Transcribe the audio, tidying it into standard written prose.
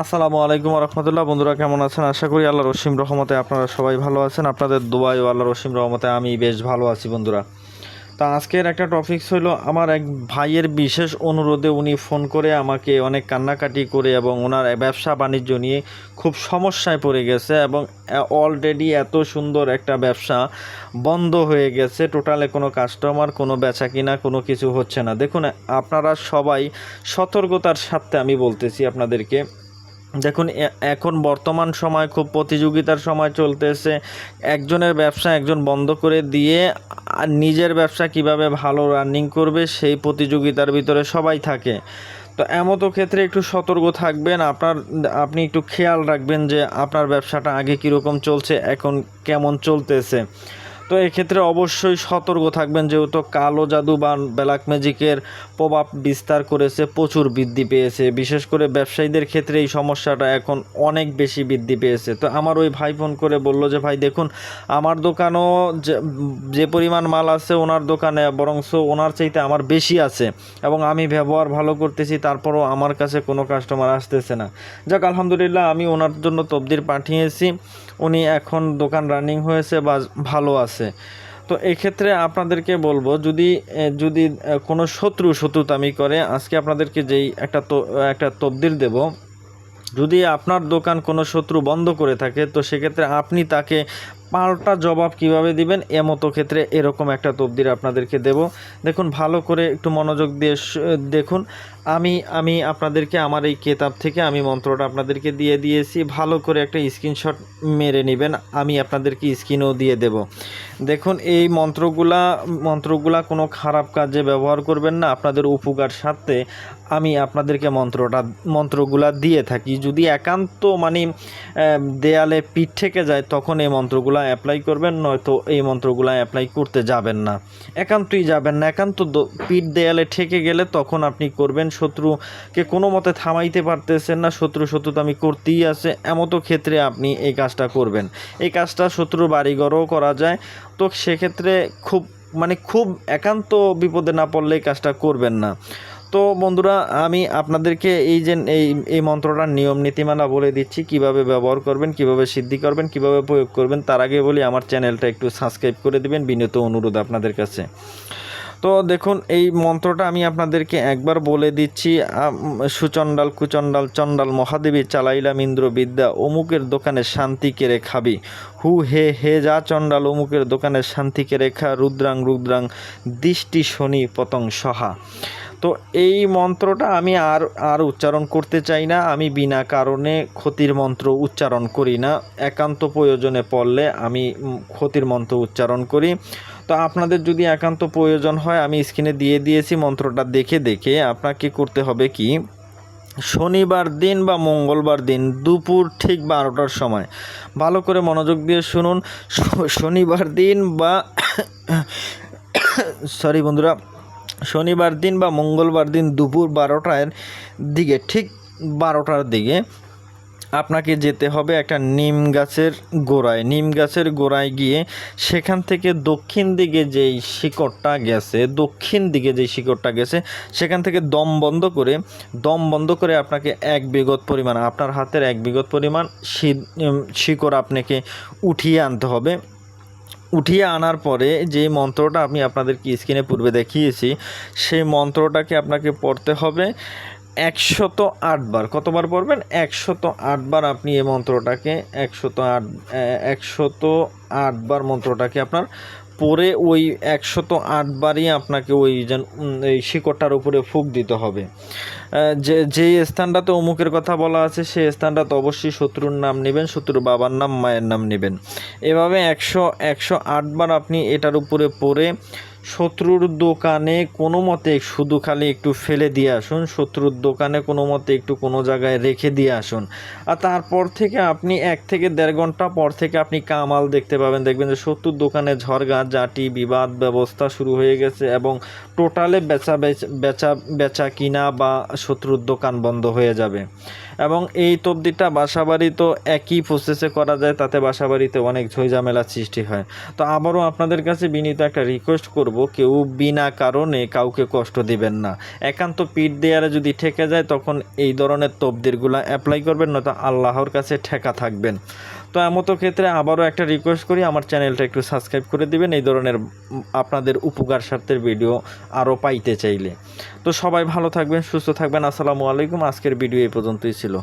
আসসালামু আলাইকুম রহমতুল্লাহ। বন্ধুরা কেমন আছেন? আশা করি আল্লাহর অসীম রহমতে আপনারা সবাই ভালো আছেন। আপনাদের দোয়ায় ও আল্লাহর অসীম রহমতে আমি বেশ ভালো আছি বন্ধুরা। তা আজকের একটা টপিকস হলো, আমার এক ভাইয়ের বিশেষ অনুরোধে উনি ফোন করে আমাকে অনেক কান্নাকাটি করে এবং ওনার ব্যবসা বাণিজ্য নিয়ে খুব সমস্যায় পড়ে গেছে এবং অলরেডি এত সুন্দর একটা ব্যবসা বন্ধ হয়ে গেছে। টোটালে কোনো কাস্টমার, কোনো বেচা কিনা, কোনো কিছু হচ্ছে না। দেখুন, আপনারা সবাই সতর্কতার সাথে আমি বলতেছি আপনাদেরকে। দেখুন, এখন বর্তমান সময় খুব প্রতিযোগিতার সময় চলতেছে। একজনের ব্যবসা একজন বন্ধ করে দিয়ে নিজের ব্যবসা কিভাবে ভালো রানিং করবে সেই প্রতিযোগিতার ভিতরে সবাই থাকে। তো এমতো ক্ষেত্রে একটু সতর্ক থাকবেন। আপনি একটু খেয়াল রাখবেন যে আপনার ব্যবসাটা আগে কীরকম চলছে, এখন কেমন চলতেছে। তো এক্ষেত্রে অবশ্যই সতর্ক থাকবেন, যেহেতু কালো জাদু বা ব্ল্যাক ম্যাজিকের প্রভাব বিস্তার করেছে, প্রচুর বৃদ্ধি পেয়েছে। বিশেষ করে ব্যবসায়ীদের ক্ষেত্রে এই সমস্যাটা এখন অনেক বেশি বৃদ্ধি পেয়েছে। তো আমার ওই ভাই ফোন করে বলল যে, ভাই দেখুন, আমার দোকানও যে পরিমাণ মাল আছে ওনার দোকানে বরংস ওনার চাইতে আমার বেশি আছে এবং আমি ব্যবহার ভালো করতেছি, তারপরও আমার কাছে কোনো কাস্টমার আসতেছে না। যাক, আলহামদুলিল্লাহ, আমি ওনার জন্য তবদির পাঠিয়েছি। উনি এখন দোকান রানিং হয়েছে বা ভালো আছে। তো এক্ষেত্রে আপনাদেরকে বলবো, যদি যদি কোনো শত্রুতামি করে, আজকে আপনাদেরকে যেই একটা তবদির দেব। যদি আপনার দোকান কোনো শত্রু বন্ধ করে থাকে, তো সেক্ষেত্রে আপনি তাকে পাল্টা জবাব কিভাবে দিবেন, এমতো ক্ষেত্রে এরকম একটা তবদির আপনাদেরকে দেব। দেখুন, ভালো করে একটু মনোযোগ দিয়ে দেখুন। আমি আপনাদেরকে আমার এই কেতাব থেকে আমি মন্ত্রটা আপনাদেরকে দিয়ে দিয়েছি। ভালো করে একটা স্ক্রিনশট মেরে নেবেন, আমি আপনাদেরকে স্ক্রিনও দিয়ে দেব। দেখুন, এই মন্ত্রগুলা কোনো খারাপ কাজে ব্যবহার করবেন না। আপনাদের উপকার স্বার্থে আমি আপনাদেরকে মন্ত্রগুলা দিয়ে থাকি। যদি একান্ত দেয়ালে পিঠ থেকে যায়, তখন এই মন্ত্রগুলা অ্যাপ্লাই করবেন, নয়তো এই মন্ত্রগুলা অ্যাপ্লাই করতে যাবেন না। একান্তই যাবেন না। পিঠ দেয়ালে ঠেকে গেলে তখন আপনি করবেন। শত্রুকে কোনো মতে থামাইতে পারতেছেন না, শত্রুতামি করতেই আছে, এমতো ক্ষেত্রে আপনি এই কাজটা করবেন। এই কাজটা শত্রুর বাড়িঘরও করা যায়। তো সেক্ষেত্রে খুব একান্ত বিপদে না পড়লে এই কাজটা করবেন না। তো বন্ধুরা, আমি আপনাদেরকে এই মন্ত্রটার নিয়ম নীতিমালা বলে দিচ্ছি, কিভাবে ব্যবহার করবেন, কিভাবে সিদ্ধি করবেন, কিভাবে প্রয়োগ করবেন। তার আগে বলি, আমার চ্যানেলটা একটু সাবস্ক্রাইব করে দিবেন, বিনীত অনুরোধ আপনাদের কাছে। তো দেখুন, এই মন্ত্রটা আমি আপনাদেরকে একবার বলে দিচ্ছি। সুচণ্ডাল কুচণ্ডাল চণ্ডাল মহাদেবী চালাইলাম ইন্দ্র বিদ্যা, অমুকের দোকানে শান্তি কেড়ে খাবি। হু হে হে যা চণ্ডাল, অমুকের দোকানে শান্তি কেড়ে খা। রুদ্রাং রুদ্রাং দৃষ্টি শনি পতং সহা। তো এই মন্ত্রটা আমি আর উচ্চারণ করতে চাই না। আমি বিনা কারণে ক্ষতির মন্ত্র উচ্চারণ করি না। একান্ত প্রয়োজনে পড়লে আমি ক্ষতির মন্ত্র উচ্চারণ করি। তো আপনাদের যদি একান্ত প্রয়োজন হয়, আমি স্ক্রিনে দিয়ে দিয়েছি, মন্ত্রটা দেখে আপনাকে করতে হবে কি, শনিবার দিন বা মঙ্গলবার দিন দুপুর ঠিক 12টার সময়, ভালো করে মনোযোগ দিয়ে শুনুন। শনিবার দিন বা সরি বন্ধুরা, শনিবার দিন বা মঙ্গলবার দিন দুপুর 12টার দিকে, ঠিক 12টার দিকে আপনাকে যেতে হবে একটা নিম গাছের গোড়ায় গিয়ে সেখান থেকে দক্ষিণ দিকে যেই শিকড়টা গেছে সেখান থেকে দম বন্ধ করে আপনাকে 1 বিঘত পরিমাণ, আপনার হাতের 1 বিঘত পরিমাণ শিকড় আপনাকে উঠিয়ে আনতে হবে। উঠিয়ে আনার পরে যে মন্ত্রটা আমি আপনাদেরকে স্ক্রিনে পূর্বে দেখিয়েছি, সেই মন্ত্রটাকে আপনাকে পড়তে হবে 108 বার। কতবার পড়বেন? 108 বার। আপনি এই মন্ত্রটাকে 108 বার মন্ত্রটাকে আপনার পরে ওই 108 বারই আপনাকে এই শিকড়টার উপরে ফুঁক দিতে হবে। যে স্থানটাতে অমুকের কথা বলা আছে সেই স্থানটাতে অবশ্যই শত্রুর নাম নেবেন, শত্রুর বাবার নাম, মায়ের নাম নেবেন। এভাবে 108 বার আপনি এটার উপরে পড়ে শত্রুর দোকানে কোনো মতে শুধু খালি একটু ফেলে দিয়ে আসুন। শত্রুর দোকানে কোনো মতে একটু কোনো জায়গায় রেখে দিয়ে আসুন। আর তারপর থেকে আপনি 1 থেকে 1.5 ঘন্টা পর থেকে আপনি কামাল দেখতে পাবেন। দেখবেন যে শত্রুর দোকানে ঝড়গা জাটি বিবাদ ব্যবস্থা শুরু হয়ে গেছে এবং টোটালে বেচা কিনা বা শত্রুর দোকান বন্ধ হয়ে যাবে। এবং এই তবদিটা বাসাবাড়িতেও একই প্রসেসে করা যায়, তাতে বাসাবাড়িতে অনেক ঝইঝামেলার সৃষ্টি হয়। তো আবারও আপনাদের কাছে বিনীত একটা রিকোয়েস্ট করব, কেউ বিনা কারণে কাউকে কষ্ট দিবেন না। একান্ত পিঠ দেয়ারে যদি ঠেকে যায় তখন এই ধরনের তবদিরগুলো অ্যাপ্লাই করবেন, নয়তো আল্লাহর কাছে ঠেকা থাকবেন। তো এমতো ক্ষেত্রে আবারও একটা রিকোয়েস্ট করি, আমার চ্যানেলটা একটু সাবস্ক্রাইব করে দিবেন এই ধরনের আপনাদের উপকার স্বার্থের ভিডিও আরও পাইতে চাইলে। তো সবাই ভালো থাকবেন, সুস্থ থাকবেন। আসসালামু আলাইকুম। আজকের ভিডিও এই পর্যন্তই ছিল।